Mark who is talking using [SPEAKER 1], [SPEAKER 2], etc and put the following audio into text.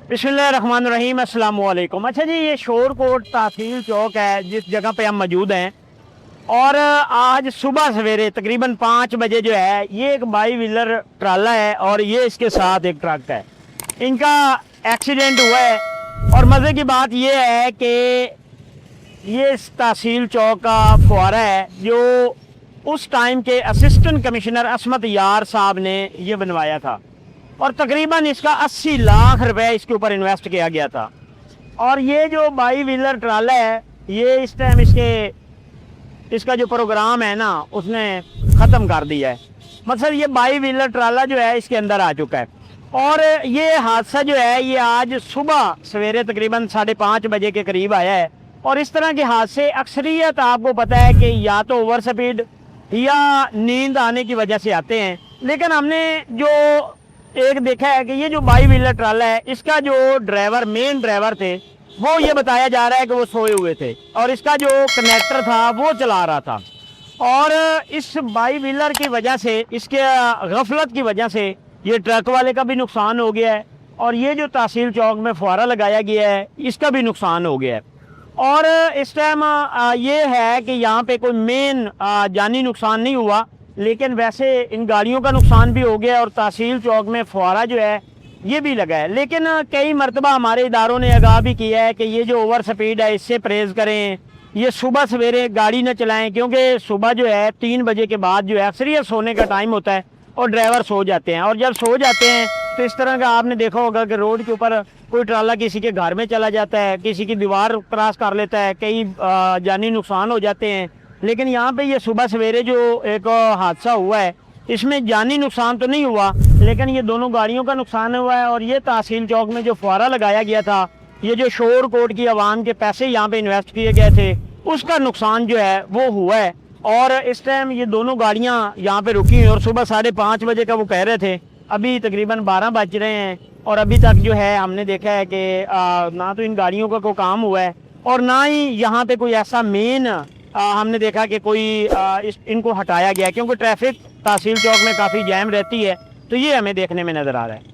[SPEAKER 1] बिस्मिल्लाहिर्रहमानिर्रहीम अस्सलाम वालेकुम। अच्छा जी, ये शोरकोट तहसील चौक है जिस जगह पे हम मौजूद हैं। और आज सुबह सवेरे तकरीबन 5 बजे जो है ये एक बाई व्हीलर ट्राला है और ये इसके साथ एक ट्रक है, इनका एक्सीडेंट हुआ है। और मज़े की बात ये है कि ये इस तहसील चौक का फुआरा है जो उस टाइम के असिस्टेंट कमिश्नर असमत यार साहब ने ये बनवाया था और तकरीबन इसका 80 लाख रुपए इसके ऊपर इन्वेस्ट किया गया था। और ये जो बाई व्हीलर ट्राला है ये इस टाइम इसका जो प्रोग्राम है ना उसने ख़त्म कर दिया है। मतलब ये बाई व्हीलर ट्राला जो है इसके अंदर आ चुका है। और ये हादसा जो है ये आज सुबह सवेरे तकरीबन 5:30 बजे के करीब आया है। और इस तरह के हादसे अक्सरियत आपको पता है कि या तो ओवर स्पीड या नींद आने की वजह से आते हैं। लेकिन हमने जो एक देखा है कि ये जो बाई व्हीलर ट्राला है इसका जो मेन ड्राइवर थे वो ये बताया जा रहा है कि वो सोए हुए थे और इसका जो कनेक्टर था वो चला रहा था। और इस बाई व्हीलर की वजह से, इसके गफलत की वजह से ये ट्रक वाले का भी नुकसान हो गया है और ये जो तहसील चौक में फुआरा लगाया गया है इसका भी नुकसान हो गया है। और इस टाइम ये है कि यहाँ पे कोई मेन जानी नुकसान नहीं हुआ, लेकिन वैसे इन गाड़ियों का नुकसान भी हो गया और तहसील चौक में फुआरा जो है ये भी लगा है। लेकिन कई मरतबा हमारे इदारों ने आगाह भी किया है कि ये जो ओवर स्पीड है इससे परहेज़ करें, ये सुबह सवेरे गाड़ी न चलाएं, क्योंकि सुबह जो है 3 बजे के बाद जो है अक्सर सोने का टाइम होता है और ड्राइवर सो जाते हैं। और जब सो जाते हैं तो इस तरह का आपने देखा होगा कि रोड के ऊपर कोई ट्राला किसी के घर में चला जाता है, किसी की दीवार क्रॉस कर लेता है, कई जानी नुकसान हो जाते हैं। लेकिन यहाँ पे ये सुबह सवेरे जो एक हादसा हुआ है इसमें जानी नुकसान तो नहीं हुआ, लेकिन ये दोनों गाड़ियों का नुकसान हुआ है। और ये तहसील चौक में जो फुआरा लगाया गया था, ये जो शोर कोट की आवाम के पैसे यहाँ पे इन्वेस्ट किए गए थे उसका नुकसान जो है वो हुआ है। और इस टाइम ये दोनों गाड़ियाँ यहाँ पे रुकी हुई और सुबह 5:30 बजे का वो कह रहे थे, अभी तकरीबन 12 बज रहे हैं और अभी तक जो है हमने देखा है कि ना तो इन गाड़ियों का कोई काम हुआ है और ना ही यहाँ पे कोई ऐसा मेन हमने देखा कि कोई इनको हटाया गया, क्योंकि ट्रैफिक तहसील चौक में काफ़ी जैम रहती है। तो ये हमें देखने में नज़र आ रहा है।